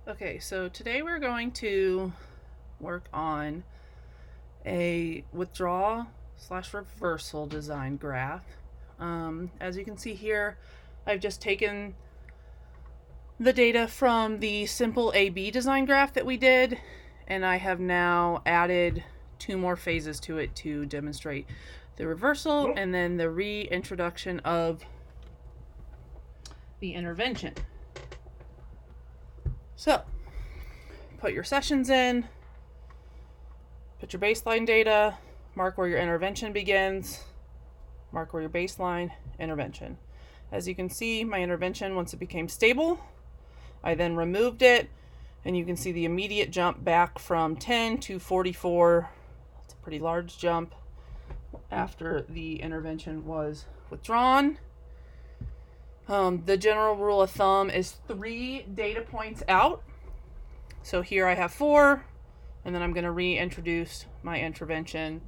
Okay, so today we're going to work on a withdrawal slash reversal design graph. As you can see here, I've just taken the data from the simple AB design graph that we did, and I have now added two more phases to it to demonstrate the reversal and then the reintroduction of the intervention. So, put your sessions in, put your baseline data, mark where your intervention begins, mark where your baseline, intervention. As you can see, my intervention, once it became stable, I then removed it, and you can see the immediate jump back from 10 to 44. It's a pretty large jump after the intervention was withdrawn. The general rule of thumb is 3 data points out. So here I have 4, and then I'm going to reintroduce my intervention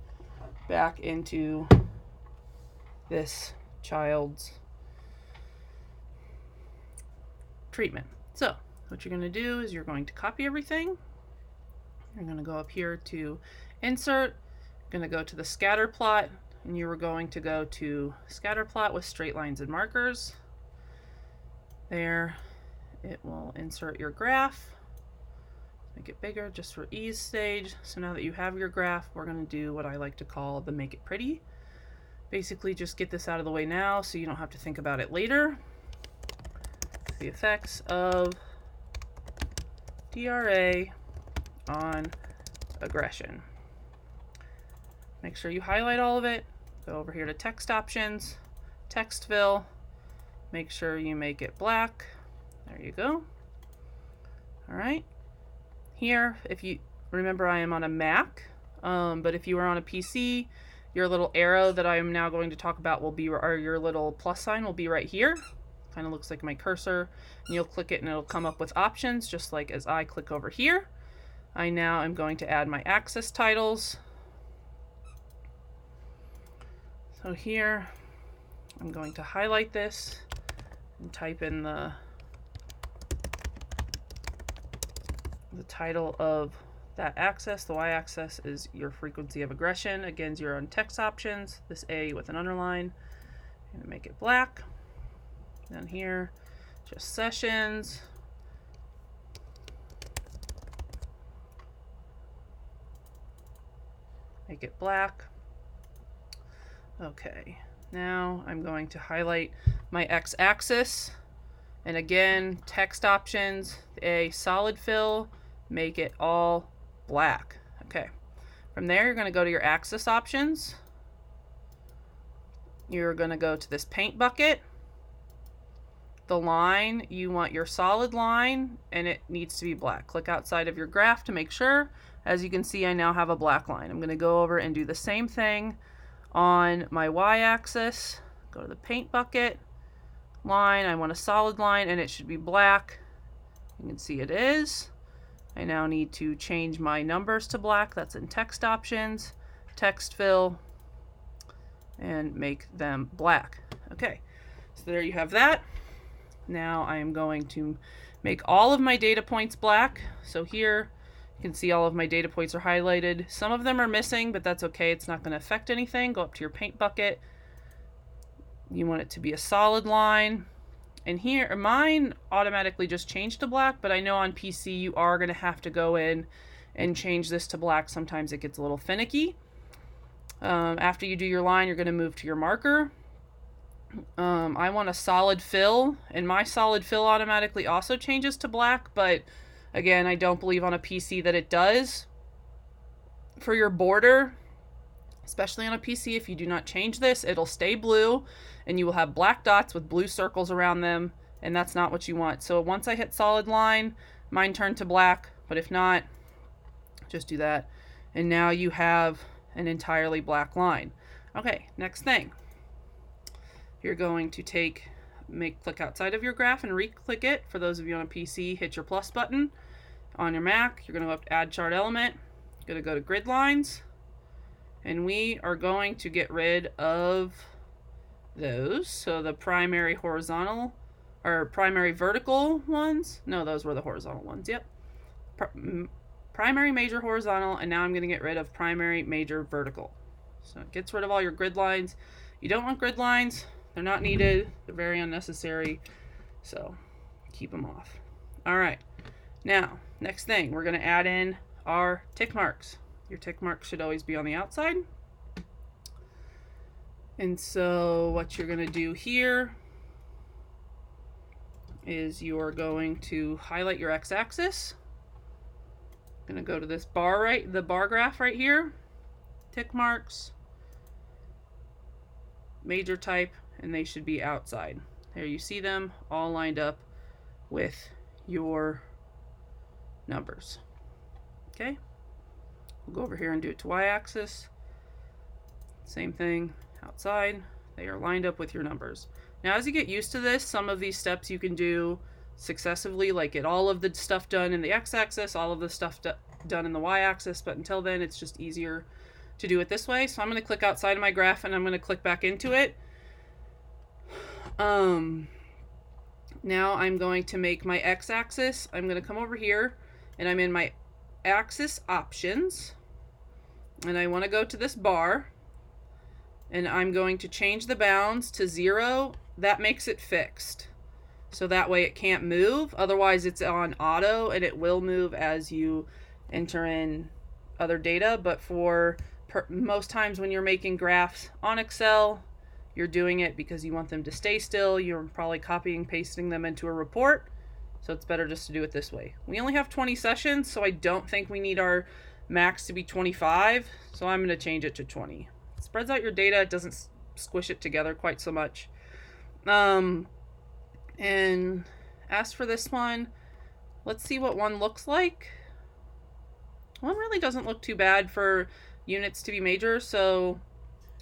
back into this child's treatment. So what you're going to do is you're going to copy everything. You're going to go up here to insert, you're going to go to the scatter plot, and you are going to go to scatter plot with straight lines and markers. There, it will insert your graph. Make it bigger just for ease stage. So now that you have your graph, we're going to do what I like to call the make it pretty. Basically just get this out of the way now so you don't have to think about it later. The effects of DRA on aggression. Make sure you highlight all of it. Go over here to text options, text fill. Make sure you make it black. There you go. All right. Here, if you remember, I am on a Mac, but if you are on a PC, your little arrow that I am now going to talk about will be, or your little plus sign will be right here. Kind of looks like my cursor, and you'll click it and it'll come up with options, just like as I click over here. I now am going to add my axis titles. So here, I'm going to highlight this and type in the title of that axis. The y-axis is your frequency of aggression. Again, you're on text options. This A with an underline. I'm going to make it black. Then here, just sessions. Make it black. Okay, now I'm going to highlight my x-axis. And again, text options, A solid fill, make it all black. Okay, from there you're going to go to your axis options. You're going to go to this paint bucket. The line, you want your solid line, and it needs to be black. Click outside of your graph to make sure. As you can see, I now have a black line. I'm going to go over and do the same thing on my y-axis. Go to the paint bucket line. I want a solid line, and it should be black. You can see it is. I now need to change my numbers to black. That's in text options, text fill, and make them black. Okay, so there you have that. Now I am going to make all of my data points black. So here you can see all of my data points are highlighted. Some of them are missing, but that's okay. It's not going to affect anything. Go up to your paint bucket. You want it to be a solid line. And here, mine automatically just changed to black, but I know on PC you are going to have to go in and change this to black. Sometimes it gets a little finicky. After you do your line, you're going to move to your marker. I want a solid fill, and my solid fill automatically also changes to black, but again, I don't believe on a PC that it does. For your border, especially on a PC, if you do not change this, it'll stay blue, and you will have black dots with blue circles around them, and that's not what you want. So once I hit solid line, mine turned to black, but if not, just do that. And now you have an entirely black line. Okay, next thing. You're going to click outside of your graph and re-click it. For those of you on a PC, hit your plus button. On your Mac, you're going to go up to Add Chart Element. You're going to go to Grid Lines. And we are going to get rid of those. So the primary horizontal our primary vertical ones. No, those were the horizontal ones. Yep. Primary, major, horizontal, and now I'm going to get rid of primary, major, vertical. So it gets rid of all your grid lines. You don't want grid lines. They're not needed. They're very unnecessary. So keep them off. All right. Now, next thing, we're going to add in our tick marks. Your tick marks should always be on the outside. And so what you're going to do here is you are going to highlight your x-axis. Going to go to this bar the bar graph right here. Tick marks, major type, and they should be outside. There you see them all lined up with your numbers. Okay, we'll go over here and do it to y-axis. Same thing, outside. They are lined up with your numbers. Now as you get used to this, some of these steps you can do successively, like get all of the stuff done in the x-axis, all of the stuff done in the y-axis, but until then it's just easier to do it this way. So I'm going to click outside of my graph and I'm going to click back into it. Now I'm going to make my x-axis. I'm going to come over here and I'm in my axis options and I want to go to this bar and I'm going to change the bounds to 0. That makes it fixed. So that way it can't move. Otherwise it's on auto and it will move as you enter in other data. But for most times when you're making graphs on Excel, you're doing it because you want them to stay still. You're probably copying and pasting them into a report. So it's better just to do it this way. We only have 20 sessions, so I don't think we need our max to be 25. So I'm going to change it to 20. It spreads out your data. It doesn't squish it together quite so much. And as for this one, let's see what one looks like. One really doesn't look too bad for units to be major, so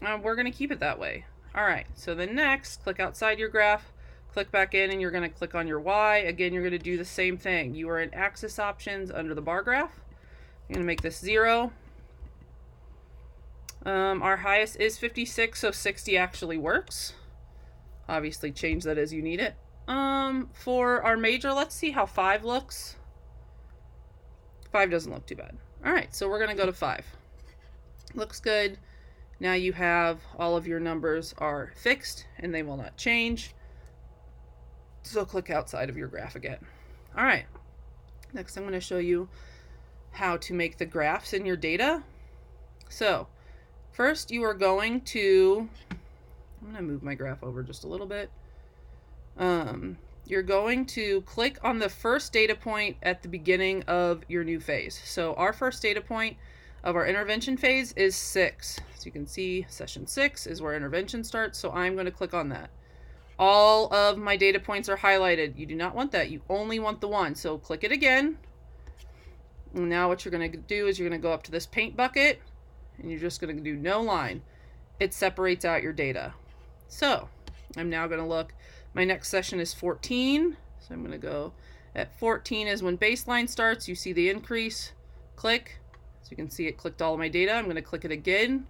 we're going to keep it that way. All right, so then next, click outside your graph, click back in, and you're going to click on your Y. Again, you're going to do the same thing. You are in axis options under the bar graph. I'm going to make this 0. Our highest is 56, so 60 actually works. Obviously change that as you need it. For our major, let's see how 5 looks. 5 doesn't look too bad. All right, so we're going to go to 5. Looks good. Now you have all of your numbers are fixed and they will not change. So click outside of your graph again. All right, next I'm going to show you how to make the graphs in your data. So first you are going to, I'm going to move my graph over just a little bit. You're going to click on the first data point at the beginning of your new phase. So our first data point of our intervention phase is 6. So you can see session 6 is where intervention starts. So I'm going to click on that. All of my data points are highlighted. You do not want that. You only want the one. So click it again. And now what you're going to do is you're going to go up to this paint bucket and you're just going to do no line. It separates out your data. So I'm now going to look. My next session is 14. So I'm going to go at 14 is when baseline starts. You see the increase. Click. So you can see it clicked all of my data. I'm going to click it again.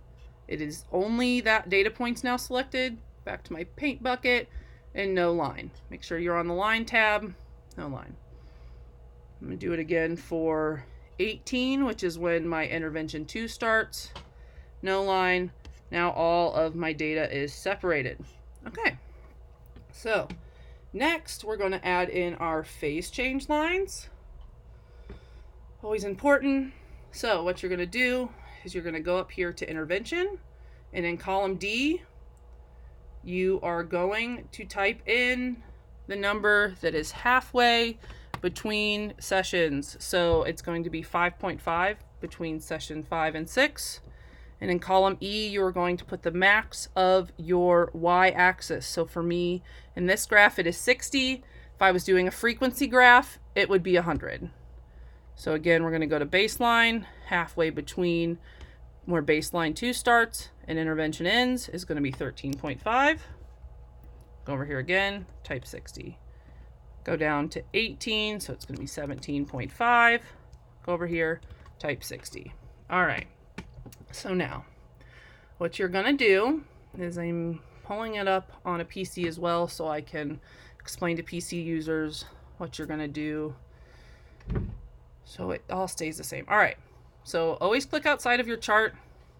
It is only that data points now selected. Back to my paint bucket and no line. Make sure you're on the line tab. No line. I'm going to do it again for 18, which is when my intervention 2 starts. No line. Now all of my data is separated. Okay. So next we're going to add in our phase change lines. Always important. So what you're going to do is you're going to go up here to intervention and in column D you are going to type in the number that is halfway between sessions. So it's going to be 5.5 between session 5 and 6. And in column E, you're going to put the max of your y-axis. So for me, in this graph, it is 60. If I was doing a frequency graph, it would be 100. So again, we're going to go to baseline. Halfway between where baseline 2 starts and intervention ends is going to be 13.5. Go over here again, type 60. Go down to 18, so it's going to be 17.5. Go over here, type 60. All right. So now, what you're going to do is I'm pulling it up on a PC as well so I can explain to PC users what you're going to do so it all stays the same. All right, so always click outside of your chart.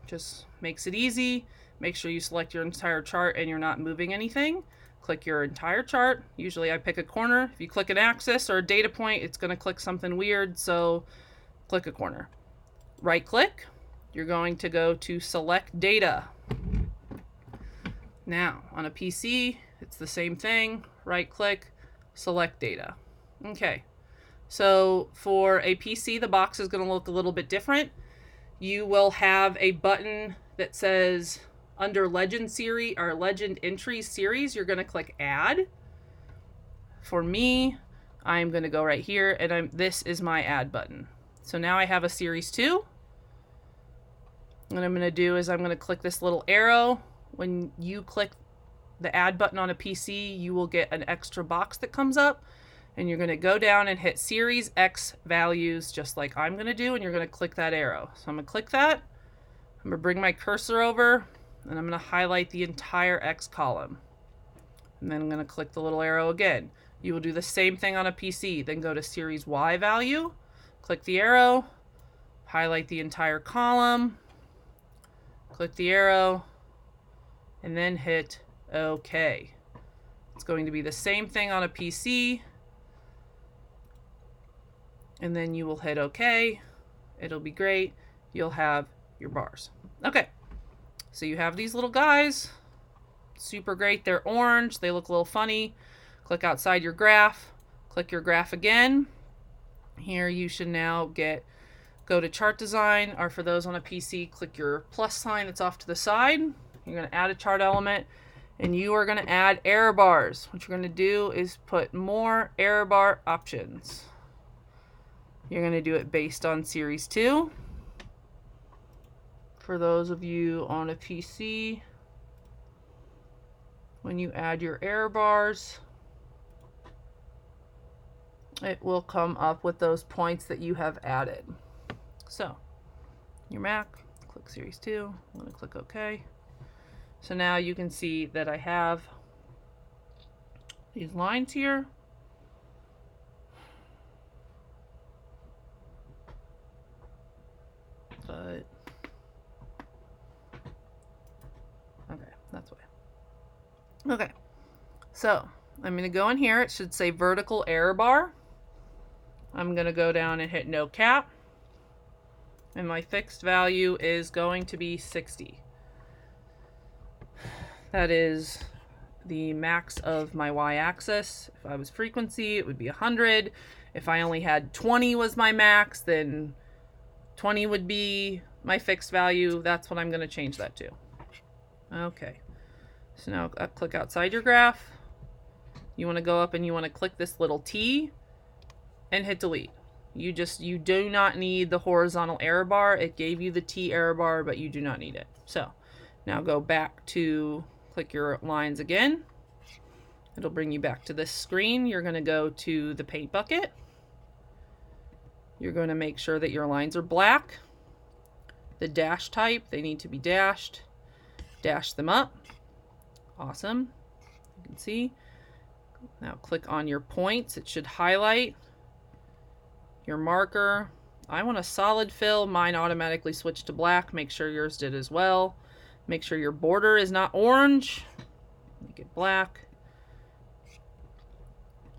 Just makes it easy. Make sure you select your entire chart and you're not moving anything. Click your entire chart. Usually I pick a corner. If you click an axis or a data point, it's going to click something weird, so click a corner. Right click. You're going to go to select data. Now, on a PC, it's the same thing. Right click, select data. Okay, so for a PC, the box is going to look a little bit different. You will have a button that says under Legend Series or Legend Entries Series, you're going to click Add. For me, I'm going to go right here, and this is my Add button. So now I have a Series 2. What I'm going to do is I'm going to click this little arrow. When you click the Add button on a PC, you will get an extra box that comes up, and you're going to go down and hit Series X values, just like I'm going to do, and you're going to click that arrow. So I'm going to click that. I'm going to bring my cursor over, and I'm going to highlight the entire X column. And then I'm going to click the little arrow again. You will do the same thing on a PC. Then go to Series Y value, click the arrow, highlight the entire column, click the arrow, and then hit OK. It's going to be the same thing on a PC. And then you will hit OK. It'll be great. You'll have your bars. Okay. So you have these little guys. Super great. They're orange. They look a little funny. Click outside your graph. Click your graph again. Here you should now go to chart design, or for those on a PC, click your plus sign that's off to the side. You're going to add a chart element, and you are going to add error bars. What you're going to do is put more error bar options. You're going to do it based on Series 2. For those of you on a PC, when you add your error bars, it will come up with those points that you have added. So, your Mac, click Series 2. I'm going to click OK. So now you can see that I have these lines here. But, okay, that's why. Okay, so I'm going to go in here. It should say vertical error bar. I'm going to go down and hit no cap. And my fixed value is going to be 60. That is the max of my y-axis. If I was frequency, it would be 100. If I only had 20 was my max, then 20 would be my fixed value. That's what I'm going to change that to. Okay. So now click outside your graph. You want to go up and you want to click this little T and hit delete. You do not need the horizontal error bar. It gave you the T error bar, but you do not need it. So now go back to click your lines again. It'll bring you back to this screen. You're going to go to the paint bucket. You're going to make sure that your lines are black. The dash type, they need to be dashed. Dash them up. Awesome. You can see. Now click on your points. It should highlight your marker. I want a solid fill. Mine automatically switched to black. Make sure yours did as well. Make sure your border is not orange. Make it black.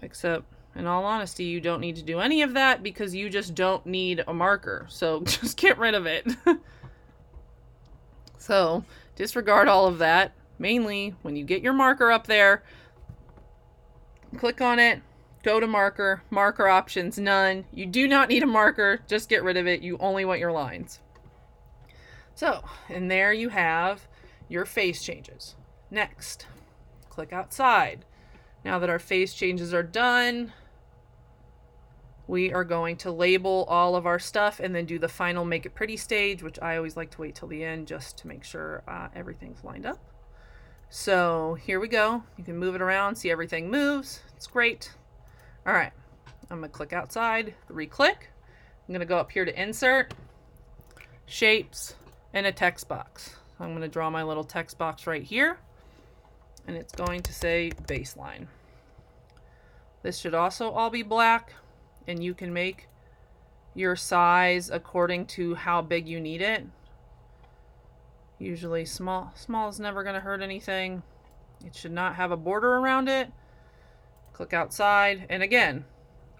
Except, in all honesty, you don't need to do any of that because you just don't need a marker. So just get rid of it. So disregard all of that. Mainly, when you get your marker up there, click on it. Go to marker, marker options, none. You do not need a marker, just get rid of it. You only want your lines. So, and there you have your phase changes. Next, click outside. Now that our phase changes are done, we are going to label all of our stuff and then do the final make it pretty stage, which I always like to wait till the end just to make sure everything's lined up. So here we go. You can move it around, see everything moves. It's great. All right, I'm gonna click outside, re-click. I'm gonna go up here to insert, shapes, and a text box. So I'm gonna draw my little text box right here, and it's going to say baseline. This should also all be black, and you can make your size according to how big you need it. Usually small is never going to hurt anything. It should not have a border around it. Click outside, and again,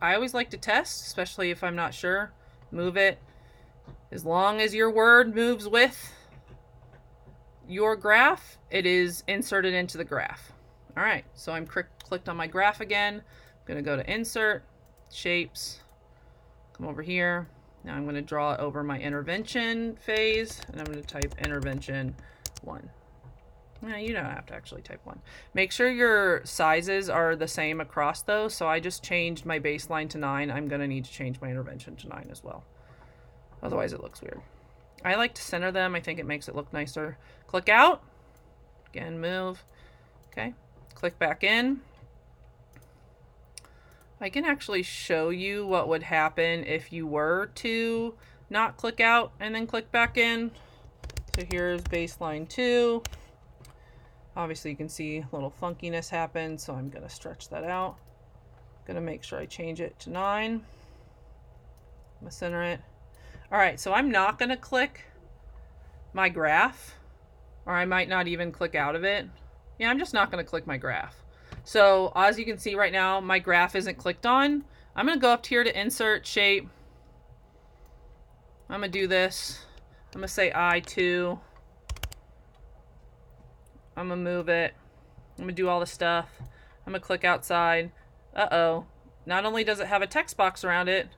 I always like to test, especially if I'm not sure. Move it. As long as your word moves with your graph, it is inserted into the graph. All right, so I'm clicked on my graph again. I'm going to go to Insert, Shapes, come over here. Now I'm going to draw it over my intervention phase, and I'm going to type intervention 1. No, you don't have to actually type 1. Make sure your sizes are the same across those. So I just changed my baseline to 9. I'm going to need to change my intervention to 9 as well. Otherwise it looks weird. I like to center them. I think it makes it look nicer. Click out. Again, move. Okay. Click back in. I can actually show you what would happen if you were to not click out and then click back in. So here's baseline 2. Obviously you can see a little funkiness happen, so I'm going to stretch that out. I'm going to make sure I change it to 9. I'm going to center it. All right, so I'm not going to click my graph, or I might not even click out of it. Yeah, I'm just not going to click my graph. So as you can see right now, my graph isn't clicked on. I'm going to go up here to Insert, Shape. I'm going to do this. I'm going to say I2. I'm going to move it. I'm going to do all the stuff. I'm going to click outside. Uh-oh. Not only does it have a text box around it,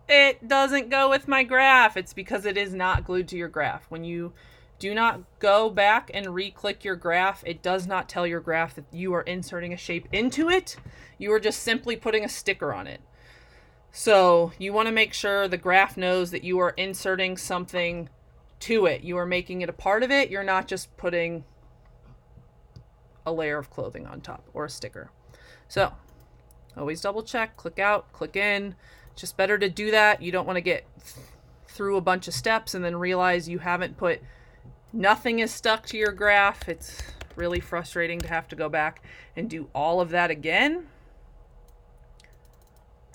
it doesn't go with my graph. It's because it is not glued to your graph. When you do not go back and re-click your graph, it does not tell your graph that you are inserting a shape into it. You are just simply putting a sticker on it. So you want to make sure the graph knows that you are inserting something to it. You are making it a part of it. You're not just putting a layer of clothing on top or a sticker. So always double check, click out, click in. It's just better to do that. You don't want to get through a bunch of steps and then realize you haven't put, nothing is stuck to your graph. It's really frustrating to have to go back and do all of that again.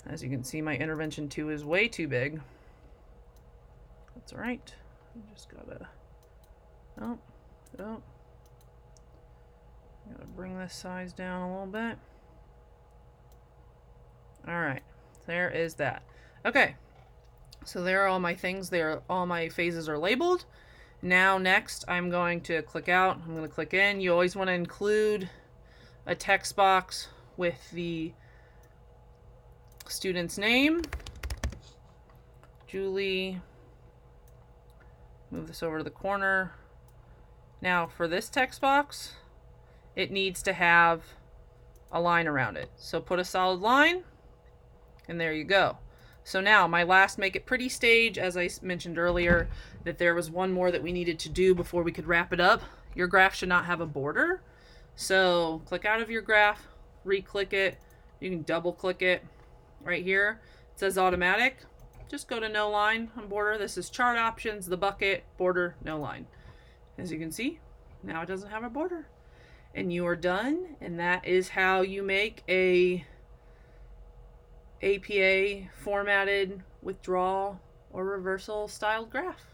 As you can see, my intervention 2 is way too big. That's all right. I just gotta, oh. Gotta bring this size down a little bit. All right, there is that. Okay, so there are all my things. All my phases are labeled. Now next, I'm going to click out. I'm going to click in. You always want to include a text box with the student's name. Julie. Move this over to the corner. Now for this text box, it needs to have a line around it. So put a solid line, and there you go. So now my last make it pretty stage, as I mentioned earlier, that there was one more that we needed to do before we could wrap it up. Your graph should not have a border. So click out of your graph, re-click it. You can double click it right here. It says automatic. Just go to no line on border. This is chart options, the bucket, border, no line. As you can see, now it doesn't have a border. And you are done, and that is how you make a APA formatted withdrawal or reversal styled graph.